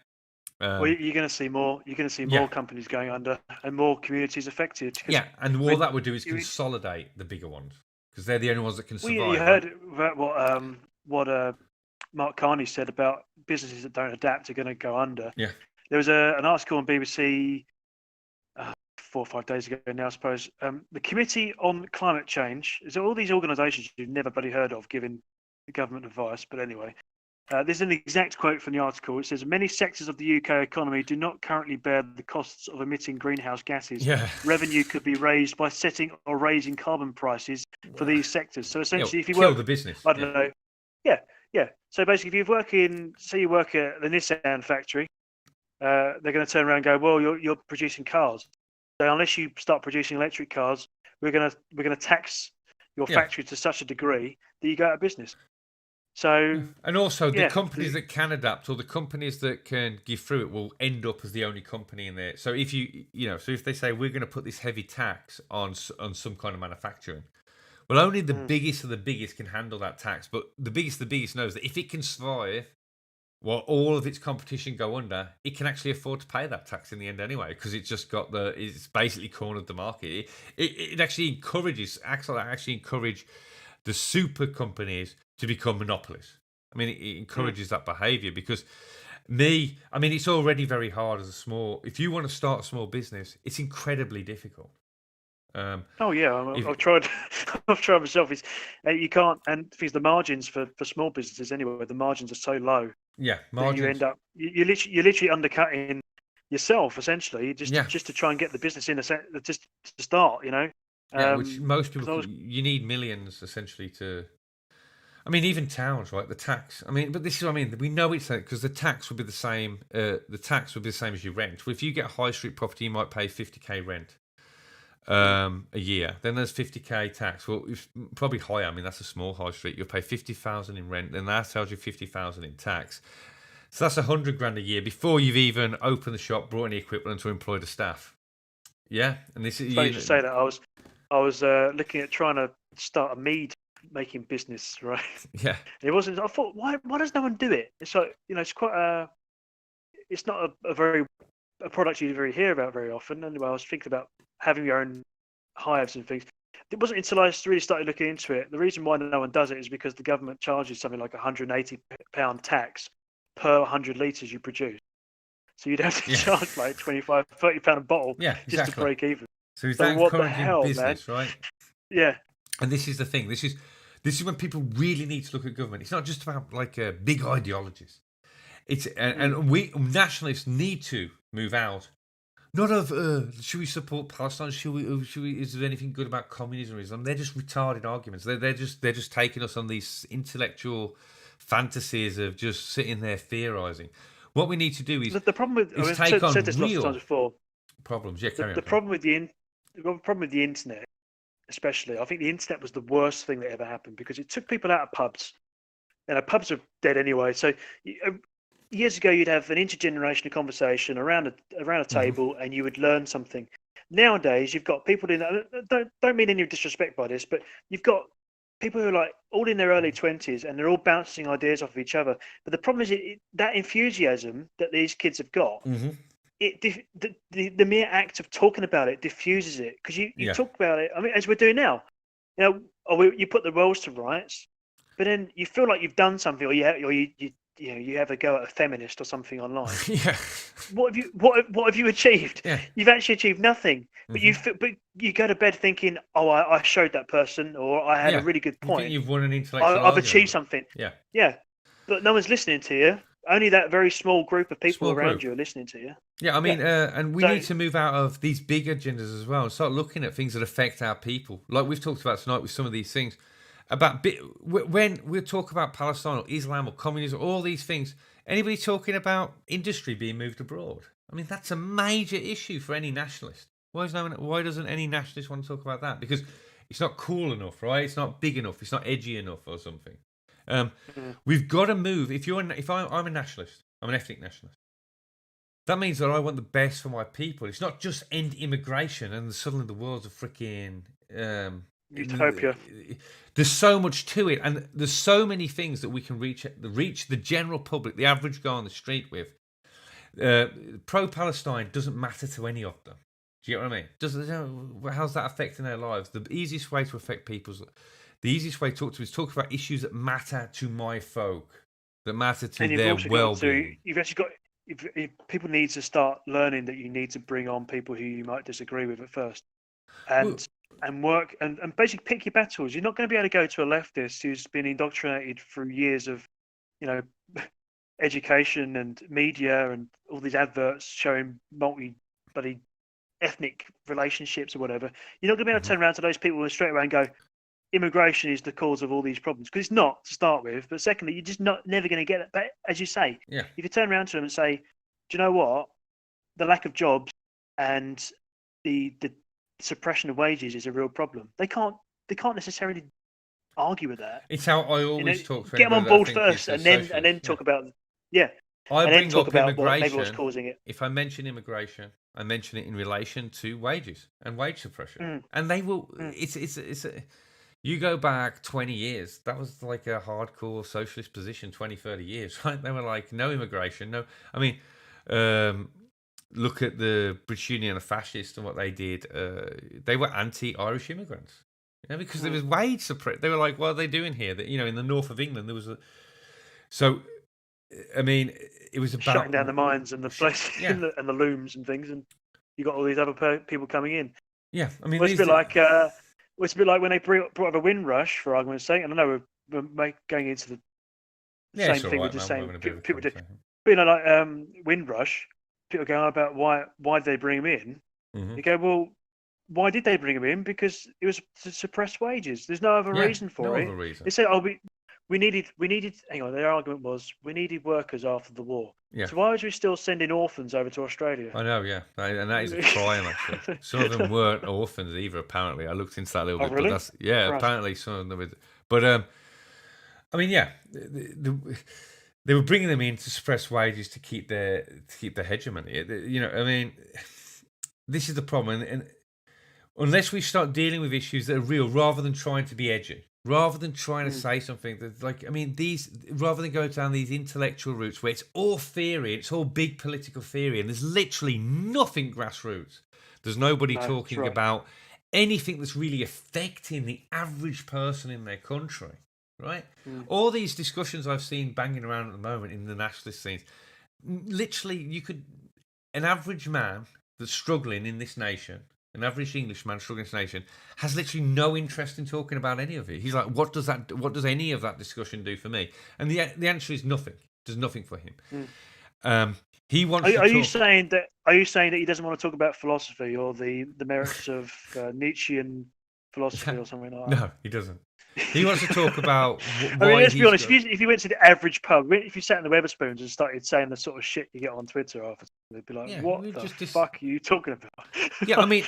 Well, you're going to see more. You're going to see Yeah. more companies going under and more communities affected. Yeah, and all that would do is consolidate the bigger ones because they're the only ones that can survive. You heard about what Mark Carney said about businesses that don't adapt are going to go under. Yeah. There was an article on BBC 4 or 5 days ago now, I suppose. The Committee on Climate Change is all these organisations you've never bloody heard of giving the government advice. But anyway, this is an exact quote from the article. It says, many sectors of the UK economy do not currently bear the costs of emitting greenhouse gases. Yeah. Revenue could be raised by setting or raising carbon prices for these sectors. So essentially, if you kill work the business, I don't know. Yeah. So basically, if you work at the Nissan factory, they're going to turn around and go, well, you're producing cars. So unless you start producing electric cars, we're gonna tax your factory to such a degree that you go out of business. So and also the companies that can adapt, or the companies that can give through it, will end up as the only company in there. So if if they say we're going to put this heavy tax on some kind of manufacturing, well, only the biggest of the biggest can handle that tax. But the biggest knows that if it can survive while all of its competition go under, it can actually afford to pay that tax in the end anyway, because it's just it's basically cornered the market. It actually encourages the super companies to become monopolies. I mean, it encourages that behaviour because it's already very hard if you want to start a small business, it's incredibly difficult. I've tried. I've tried myself. You can't, and because the margins for small businesses anyway, the margins are so low. Yeah, margins. You end up you're literally undercutting yourself essentially, just to try and get the business in just to start. Which most people you need millions essentially to. I mean, even towns, right? The tax. I mean, but this is what I mean. We know it's because the tax would be the same. The tax would be the same as your rent. Well, if you get a high street property, you might pay 50k rent a year. Then there's 50k tax. Well, it's probably higher. I mean, that's a small high street. You'll pay 50,000 in rent. Then that tells you 50,000 in tax. So that's 100 grand a year before you've even opened the shop, brought any equipment, or employed a staff. Yeah, and this is. Funny you say that. I was looking at trying to start a mead making business, right? Yeah. It wasn't. I thought, why does no one do it? It's like, it's quite it's not a product you very hear about very often. Anyway, I was thinking about having your own hives and things. It wasn't until I really started looking into it. The reason why no one does it is because the government charges something like £180 tax per 100 litres you produce. So you'd have to charge like £25, £30 a bottle just to break even. So is that what the hell, business, man? right? Yeah. And this is the thing. This is when people really need to look at government. It's not just about like big ideologies. It's and we nationalists need to move out. Not of should we support Palestine? Should we? Is there anything good about communism or Islam? They're just retarded arguments. They're just taking us on these intellectual fantasies of just sitting there theorizing. What we need to do is the problem with take on said this real lots of times before. Problems. Yeah, The problem with the internet, especially, I think the internet was the worst thing that ever happened because it took people out of pubs. Pubs are dead anyway. So years ago, you'd have an intergenerational conversation around a table, and you would learn something. Nowadays, you've got people don't mean any disrespect by this, but you've got people who are like all in their early 20s, and they're all bouncing ideas off of each other. But the problem is that enthusiasm that these kids have got. The mere act of talking about it diffuses it because you talk about it. I mean, as we're doing now, you put the worlds to rights, but then you feel like you've done something, or you have a go at a feminist or something online. Yeah. What have you achieved? Yeah. You've actually achieved nothing. But you go to bed thinking, oh, I showed that person, or I had a really good point. You think you've won an intellectual I've achieved something. Yeah. Yeah. But no one's listening to you. Only that very small group of people around you are listening to you. Yeah, I mean, and we need to move out of these big agendas as well and start looking at things that affect our people. Like we've talked about tonight with some of these things. When we talk about Palestine or Islam or communism, all these things, anybody talking about industry being moved abroad? I mean, that's a major issue for any nationalist. Why doesn't any nationalist want to talk about that? Because it's not cool enough, right? It's not big enough. It's not edgy enough or something. We've got to move. I'm a nationalist. I'm an ethnic nationalist. That means that I want the best for my people. It's not just end immigration and suddenly the world's a freaking Utopia. there's so much to it, and there's so many things that we can reach the general public, the average guy on the street with. Pro-Palestine doesn't matter to any of them. Do you get what I mean? How's that affecting their lives? The easiest way to affect the easiest way to talk to is talk about issues that matter to my folk, that matter to their well-being. You've actually got. If people need to start learning that you need to bring on people who you might disagree with at first, and work and basically pick your battles. You're not going to be able to go to a leftist who's been indoctrinated through years of, education and media and all these adverts showing bloody ethnic relationships or whatever. You're not going to be able to turn around to those people and straight away and go, immigration is the cause of all these problems, because it's not, to start with. But secondly, you're just never going to get it. But as you say, if you turn around to them and say, do you know what, the lack of jobs and the suppression of wages is a real problem, they can't necessarily argue with that. It's how I always talk to get them on board first, and then talk about I bring up immigration. Maybe what's causing it. If I mention immigration, I mention it in relation to wages and wage suppression, and they will. You go back 20 years, that was like a hardcore socialist position, 20, 30 years, right? They were like, no immigration, no. I mean, look at the British Union of Fascists and what they did. They were anti-Irish immigrants, because there was wage suppression. They were like, what are they doing here? That, in the north of England, there was So, I mean, it was about shutting down the mines and the place and the looms and things, and you got all these other people coming in. Yeah, I mean, it's a bit like it's a bit like when they brought up a Windrush, for argument's sake. And I know we're going into the same thing. We're just saying people do. But like Windrush, people go on about why did they bring him in? You go, well, why did they bring him in? Because it was to suppress wages. There's no other reason for it. They said, we needed. Hang on, their argument was we needed workers after the war. Yeah. So why was we still sending orphans over to Australia? I know, yeah, and that is a crime. Actually, some of them weren't orphans either. Apparently, I looked into that a little bit. Really? But apparently some of them. But I mean, they were bringing them in to suppress wages to keep their hegemony. I mean, this is the problem, and unless we start dealing with issues that are real, rather than trying to be edgy. Rather than trying to say something that's rather than go down these intellectual routes where it's all theory, it's all big political theory, and there's literally nothing grassroots. There's nobody talking about anything that's really affecting the average person in their country, right? All these discussions I've seen banging around at the moment in the nationalist scenes, literally, an average man that's struggling in this nation, an average Englishman struggling in this nation, has literally no interest in talking about any of it. He's like, what does any of that discussion do for me? And the answer is nothing. There's nothing for him. He wants. Are you saying that he doesn't want to talk about philosophy or the merits of Nietzschean philosophy or something like that? No, he doesn't. He wants to talk about. Let's be honest. If you went to the average pub, if you sat in the Wetherspoons and started saying the sort of shit you get on Twitter after, they'd be like, "What the fuck are you talking about?" Yeah, I mean,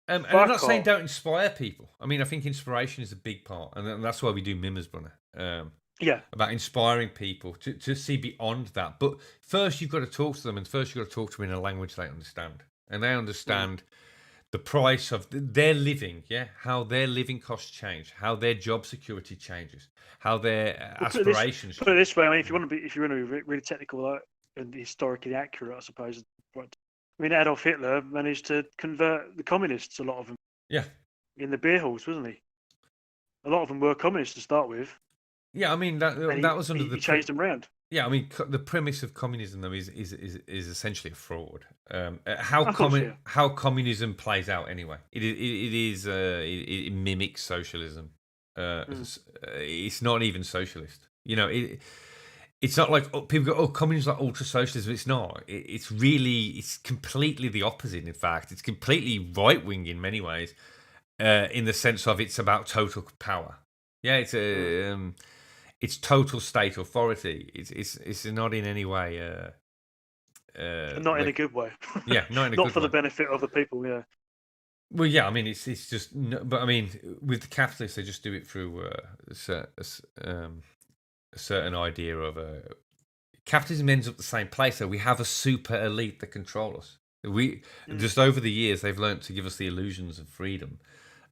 and I'm not saying don't inspire people. I mean, I think inspiration is a big part, and that's why we do Mimirs, Brunner. About inspiring people to see beyond that. But first, you've got to talk to them, and first you've got to talk to them in a language they understand, and they understand. The price of their living, how their living costs change, how their job security changes, how their aspirations. Put it this way: I mean, if you want to be really technical and historically accurate, I suppose. I mean, Adolf Hitler managed to convert the communists. A lot of them. Yeah. In the beer halls, wasn't he? A lot of them were communists to start with. Yeah, I mean that was under he changed them round. Yeah, I mean the premise of communism though is essentially a fraud. How communism plays out anyway. It mimics socialism. It's not even socialist. It's not like people go, communism is like ultra socialism. It's not. It's completely the opposite. In fact, it's completely right wing in many ways. In the sense of it's about total power. Yeah, it's total state authority. It's not in any way. Not in a good way. Yeah, not in a not good for way. The benefit of the people. Yeah. Well, yeah. I mean, it's just. But I mean, with the capitalists, they just do it through a certain idea of capitalism ends up the same place. So we have a super elite that control us. Just over the years, they've learned to give us the illusions of freedom.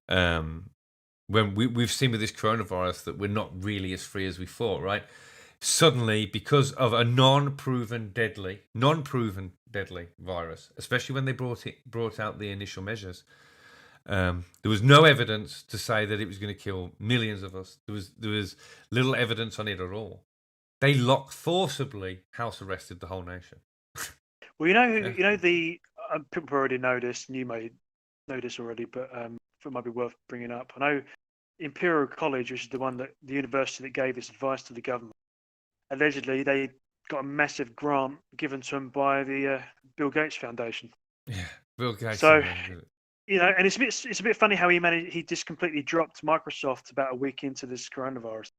When we've seen with this coronavirus that we're not really as free as we thought, right? Suddenly, because of a non-proven deadly virus, especially when they brought out the initial measures, there was no evidence to say that it was going to kill millions of us. There was little evidence on it at all. They forcibly house arrested the whole nation. Well, people already know this, and you may know this already, but it might be worth bringing up. I know Imperial College, which is the university that gave this advice to the government, allegedly they got a massive grant given to them by the Bill Gates Foundation. Yeah, Bill Gates. So, and it's a bit funny how he just completely dropped Microsoft about a week into this coronavirus.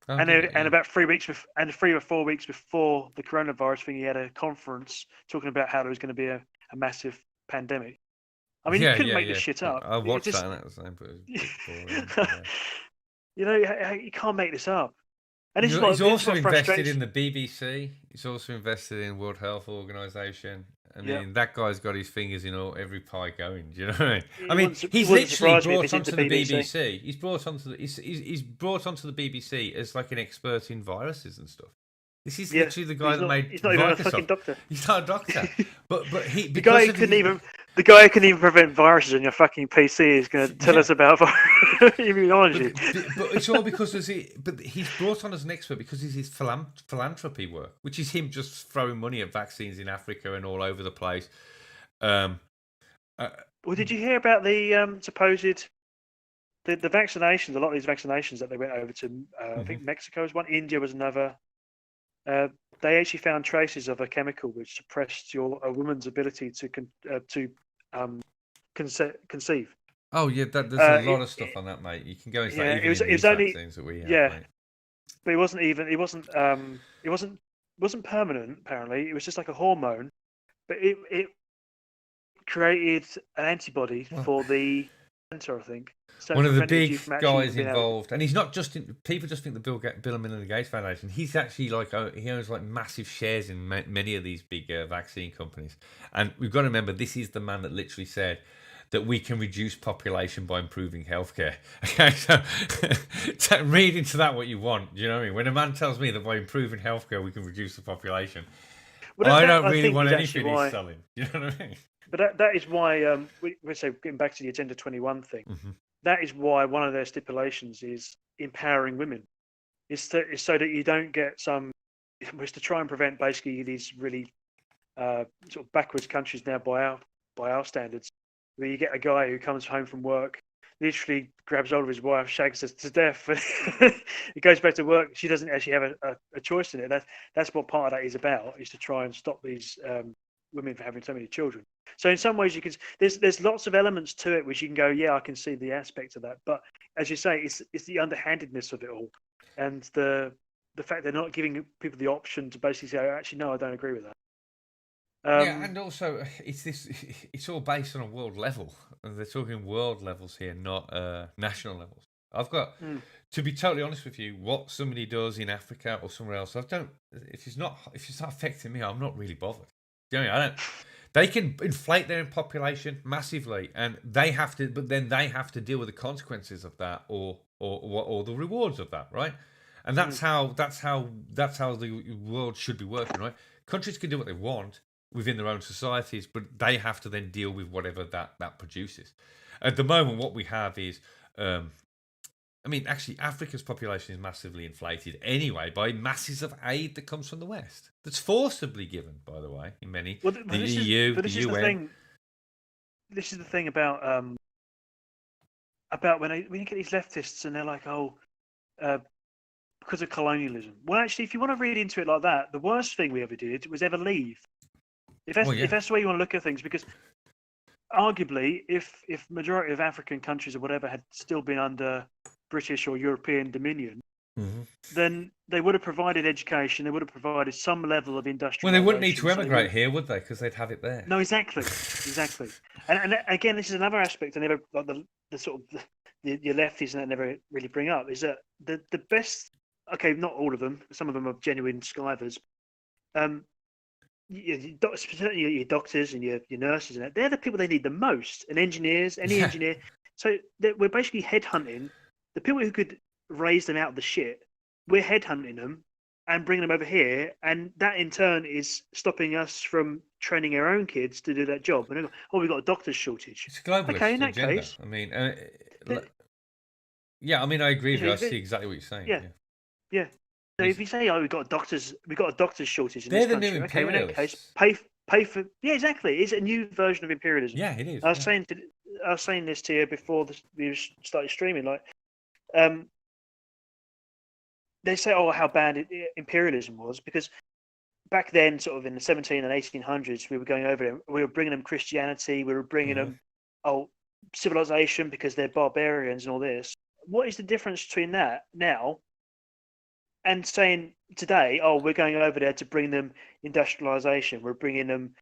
And about 3 weeks and 3 or 4 weeks before the coronavirus thing, he had a conference talking about how there was going to be a massive pandemic. I mean, you couldn't make this shit up. I watched that and that was the same, but it was you can't make this up. And he's also invested in the BBC. He's also invested in World Health Organization. I mean, that guy's got his fingers in every pie going. Do you know what I mean? He's literally brought onto the BBC. He's brought onto the BBC as like an expert in viruses and stuff. This is literally the guy that made. He's not even a fucking doctor. He's not a doctor. But the guy who couldn't even prevent viruses on your fucking PC is going to tell us about immunology. But it's all because he's brought on as an expert because it's his philanthropy work, which is him just throwing money at vaccines in Africa and all over the place. Well, did you hear about the supposed the vaccinations? A lot of these vaccinations that they went over to, I think Mexico was one, India was another. They actually found traces of a chemical which suppressed a woman's ability to conceive. Oh yeah, there's a lot of stuff on that, mate. You can go into that. It was only things that we have, mate. But it wasn't permanent. Apparently, it was just like a hormone, but it created an antibody for the center, I think. So one of the big guys involved, and he's not just people just think the Bill and Melinda Gates Foundation. He's actually he owns like massive shares in many of these big vaccine companies. And we've got to remember, this is the man that literally said that we can reduce population by improving healthcare. Okay, so read into that what you want. Do you know what I mean? When a man tells me that by improving healthcare we can reduce the population, I don't really want anything he's selling. Do you know what I mean? But that is why we say, getting back to the Agenda 21 thing. Mm-hmm. That is why one of their stipulations is empowering women. It's so that you don't get it's to try and prevent basically these really sort of backwards countries now by our standards, where you get a guy who comes home from work, literally grabs hold of his wife, shags her to death, he goes back to work. She doesn't actually have a choice in it. That's what part of that is about, is to try and stop these women from having so many children. So in some ways, there's lots of elements to it which you can go, yeah, I can see the aspect of that. But as you say, it's the underhandedness of it all, and the fact they're not giving people the option to basically say, oh, actually, no, I don't agree with that. And also it's all based on a world level. They're talking world levels here, not national levels. I've got to be totally honest with you, what somebody does in Africa or somewhere else, if it's not affecting me, I'm not really bothered. You know what I mean? They can inflate their population massively, and they have to. But then they have to deal with the consequences of that, or the rewards of that, right? And that's how the world should be working, right? Countries can do what they want within their own societies, but they have to then deal with whatever that produces. At the moment, what we have is, actually, Africa's population is massively inflated anyway by masses of aid that comes from the West. That's forcibly given, by the way, in many the EU, the UN. This is the thing about when you get these leftists and they're like, because of colonialism. Well, actually, if you want to read into it like that, the worst thing we ever did was ever leave. If that's the way you want to look at things, because arguably, if majority of African countries or whatever had still been under British or European dominion, then they would have provided education. They would have provided some level of industrial. Well, they wouldn't need to emigrate here, would they? Because they'd have it there. No, exactly. And again, this is another aspect I never like the sort of your lefties and that never really bring up, is that the best okay, not all of them. Some of them are genuine skivers. Certainly your doctors and your nurses and that, they're the people they need the most, and engineers, any Yeah. engineer. So we're basically headhunting the people who could raise them out of the shit. We're headhunting them and bringing them over here, and that in turn is stopping us from training our own kids to do that job. And we've got a doctor's shortage. It's a Okay, in globalist that agenda. case, I mean, th- yeah. I mean, I agree with you. I if see it- exactly what you're saying. yeah, Yeah. yeah. So if you say, "Oh, we've got a doctor's shortage in They're this the new country," okay, in that case, imperialists. pay for. Yeah, exactly. It's a new version of imperialism. Yeah, it is. I was Yeah. saying I was saying this to you before we started streaming. Like, um, they say, "Oh, how bad imperialism was," because back then, sort of in the 17 and 1800s, we were going over there. We were bringing them Christianity. We were bringing Mhm. them civilization because they're barbarians and all this. What is the difference between that now and saying today, "Oh, we're going over there to bring them industrialization. We're bringing them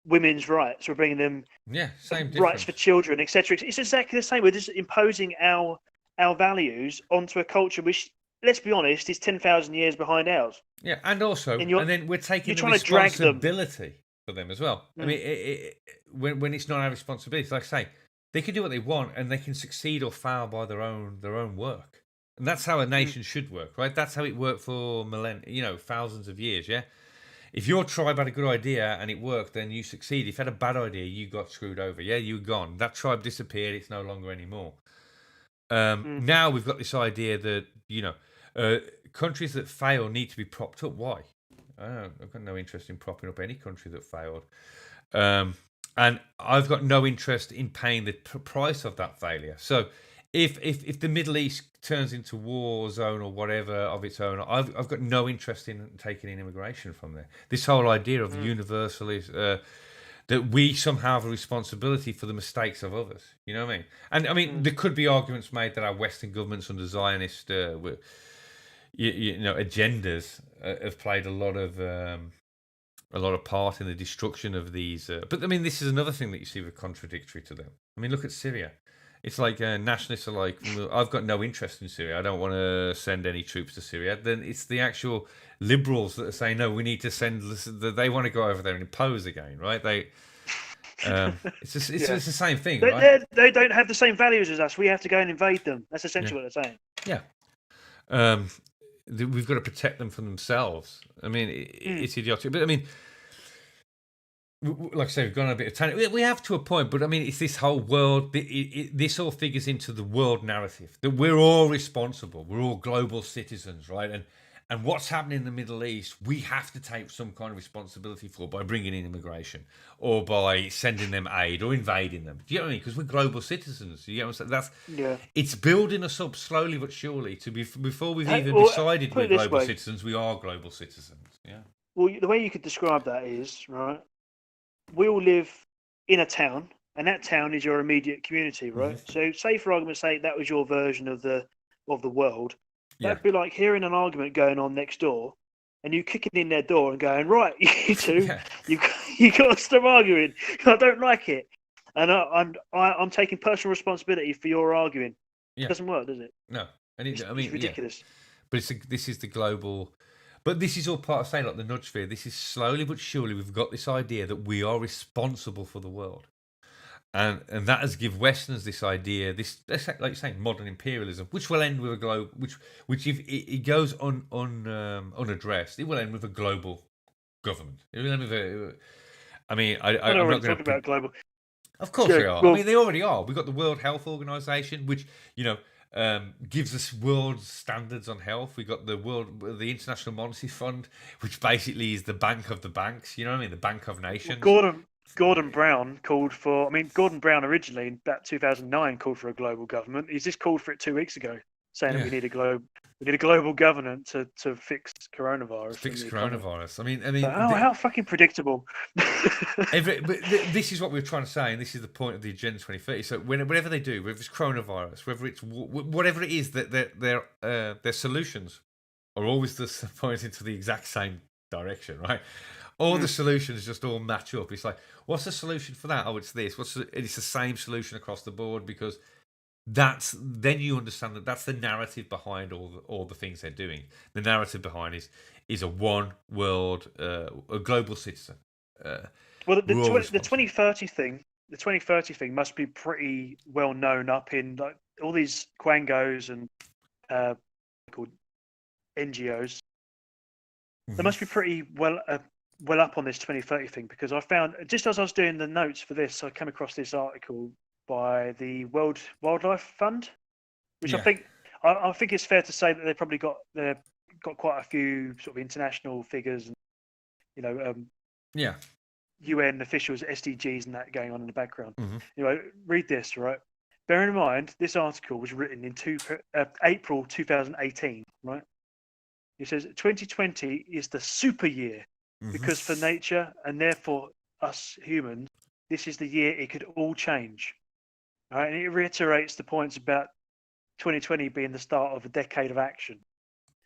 women's rights. We're bringing them Yeah, same rights difference. for children, etc." It's exactly the same. We're just imposing our values onto a culture which, let's be honest, is 10,000 years behind ours. Yeah, and also, And and then we're taking you're the trying to drag them. responsibility for them as well. I Mm, mean, when it's not our responsibility, like I say, they can do what they want, and they can succeed or fail by their own work, and that's how a mm, nation should work, right? That's how it worked for thousands of years. Yeah, if your tribe had a good idea and it worked, then you succeed. If you had a bad idea, you got screwed over. Yeah, you were gone. That tribe disappeared. It's no longer anymore. mm, Now we've got this idea that uh, countries that fail need to be propped up. Why? I've got no interest in propping up any country that failed, and I've got no interest in paying the price of that failure. So, if the Middle East turns into war zone or whatever of its own, I've got no interest in taking in immigration from there. This whole idea of mm, universalist. That we somehow have a responsibility for the mistakes of others. You know what I mean? And I mean, mm. there could be arguments made that our Western governments under Zionist, agendas have played a lot of part in the destruction of these. But I mean, this is another thing that you see with contradictory to them. I mean, look at Syria. It's like nationalists are like, "Well, I've got no interest in Syria. I don't want to send any troops to Syria." Then it's the actual liberals that are saying, "No, we need to send." They want to go over there and impose again, right? It's just, Yeah. it's the same thing, right? They don't have the same values as us. We have to go and invade them. That's Yeah, essentially what they're saying. yeah. We've got to protect them from themselves. I mean, Mm. it's idiotic, but I mean, like I say, we've gone on a bit of tangent. We have to a point, but I mean, it's this whole world. This all figures into the world narrative that we're all responsible. We're all global citizens, right? And what's happening in the Middle East, we have to take some kind of responsibility for by bringing in immigration or by sending them aid or invading them. Do you know what I mean? Because we're global citizens. You know what I'm saying? Yeah. It's building us up slowly but surely to be before we've Hey, even well, decided put we're it this global way. citizens. We are global citizens. Yeah. Well, the way you could describe that is, right, we all live in a town, and that town is your immediate community, right? Mhm. So, say for argument's sake, that was your version of the world. Yeah. That'd be like hearing an argument going on next door, and you kicking in their door and going, "Right, you two, Yeah. you got to stop arguing. I don't like it, and I'm taking personal responsibility for your arguing." It Yeah. doesn't work, does it? No. And It's yeah. ridiculous. But this is the global. But this is all part of saying, like the nudge sphere. This is slowly but surely we've got this idea that we are responsible for the world, and that has give Westerners this idea, this like you're saying, modern imperialism, which will end with a globe, which if it goes unaddressed, it will end with a global government. It will end with a. I mean, I don't I'm really not going talk to. about global. Of course So, they are. I well, mean, they already are. We've got the World Health Organization, which gives us world standards on health. We got the International Monetary Fund, which basically is the bank of the banks. You know what I mean? The bank of nations. Gordon Brown called for. I mean, Gordon Brown originally in about 2009 called for a global government. He's just called for it 2 weeks ago, saying that Yeah. we need a global government to fix coronavirus. Fix and the economy. coronavirus. But, how fucking predictable. This is what we were trying to say, and this is the point of the Agenda 2030. So whenever they do, whether it's coronavirus, whether it's whatever it is, that their solutions are always pointing to the exact same direction, right? All the solutions just all match up. It's like, what's the solution for that? Oh, it's this. It's the same solution across the board because then you understand that that's the narrative behind all the things they're doing. The narrative behind is a one world, a global citizen. Well, We're all the responsible. 2030 thing, the 2030 thing must be pretty well known up in like all these quangos and called NGOs. They must be pretty well up on this 2030 thing, because I found, just as I was doing the notes for this, I came across this article by the World Wildlife Fund, which Yeah. I think it's fair to say that they've got quite a few sort of international figures and, you know, Yeah. UN officials, SDGs, and that going on in the background. Mm-hmm. You know, read this, right? Bear in mind, this article was written in April 2018, right? It says 2020 is the super year because for nature and therefore us humans, this is the year it could all change. All right, and it reiterates the points about 2020 being the start of a decade of action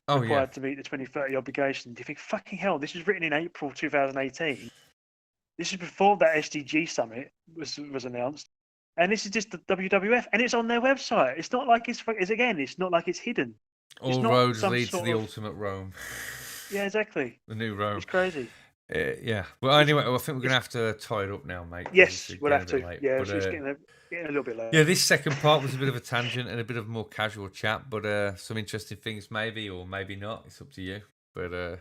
required to meet the 2030 obligation. Do you think, fucking hell, this was written in April 2018? This is before that SDG summit was announced, and this is just the WWF, and it's on their website. It's not like it's not like it's hidden. It's All not roads some lead to sort the of ultimate Rome. yeah, exactly. The new Rome. It's crazy. Yeah. Well, anyway, I think we're going to have to tie it up now, mate. Yes, It's we'll getting have a bit to. late. Yeah, But, it's getting a little bit late. yeah, this second part was a bit of a tangent and a bit of a more casual chat, but some interesting things maybe, or maybe not. It's up to you. But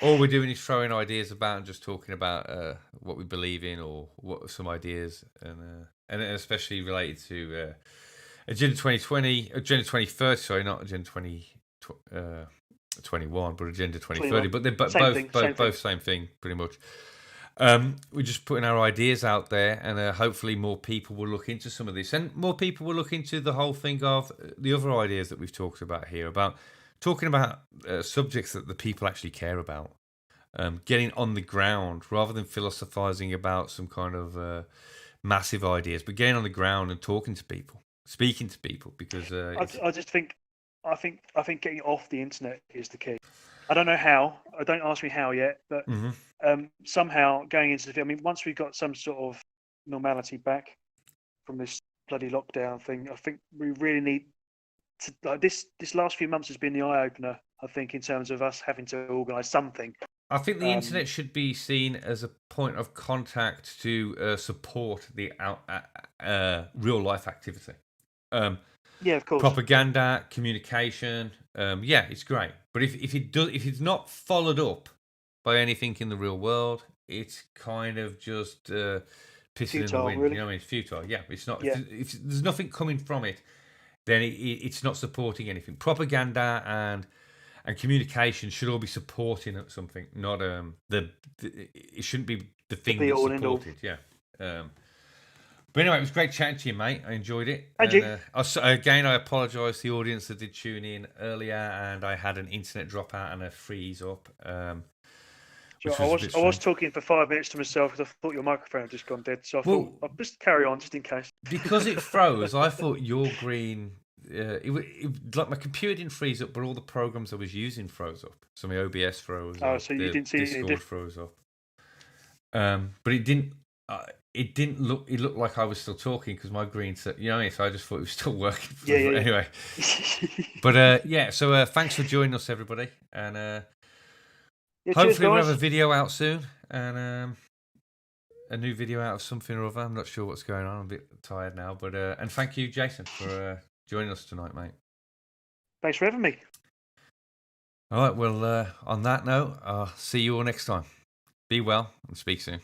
all we're doing is throwing ideas about and just talking about what we believe in, or what are some ideas, and especially related to Agenda 2020, Agenda 2030. Sorry, not Agenda 2021, but Agenda 2030. 21. But they're both same thing, pretty much. We're just putting our ideas out there, and hopefully more people will look into some of this, and more people will look into the whole thing of the other ideas that we've talked about here, about talking about subjects that the people actually care about, getting on the ground rather than philosophizing about some kind of massive ideas, but getting on the ground and talking to people, speaking to people, because I just think, I think getting off the internet is the key. I don't know how. Don't ask me how yet, but somehow going into the. I mean, once we've got some sort of normality back from this bloody lockdown thing, I think we really need to. Like this last few months has been the eye opener. I think in terms of us having to organise something. I think the internet should be seen as a point of contact to support the real life activity. Yeah, of course. Propaganda, communication, yeah, it's great. But if it's not followed up by anything in the real world, it's kind of just pissing futile, in the wind. really. You know what I mean? It's futile. Yeah, it's not. Yeah. If there's nothing coming from it, then it's not supporting anything. Propaganda and communication should all be supporting something, not it shouldn't be the thing that's supported. Yeah. But anyway, it was great chatting to you, mate. I enjoyed it. And again, I apologise to the audience that did tune in earlier, and I had an internet dropout and a freeze up. I was talking for 5 minutes to myself because I thought your microphone had just gone dead. So I thought I'll just carry on just in case. Because it froze, I thought your green. Like my computer didn't freeze up, but all the programs I was using froze up. So my OBS froze. Oh, so you didn't see Discord froze up. But it didn't. It didn't look. It looked like I was still talking because my green set. You know what I mean? So I just thought it was still working. Yeah. Anyway. But yeah. So thanks for joining us, everybody, and hopefully we'll have a video out soon, and a new video out of something or other. I'm not sure what's going on. I'm a bit tired now, but and thank you, Jason, for joining us tonight, mate. Thanks for having me. All right. Well, on that note, I'll see you all next time. Be well and speak soon.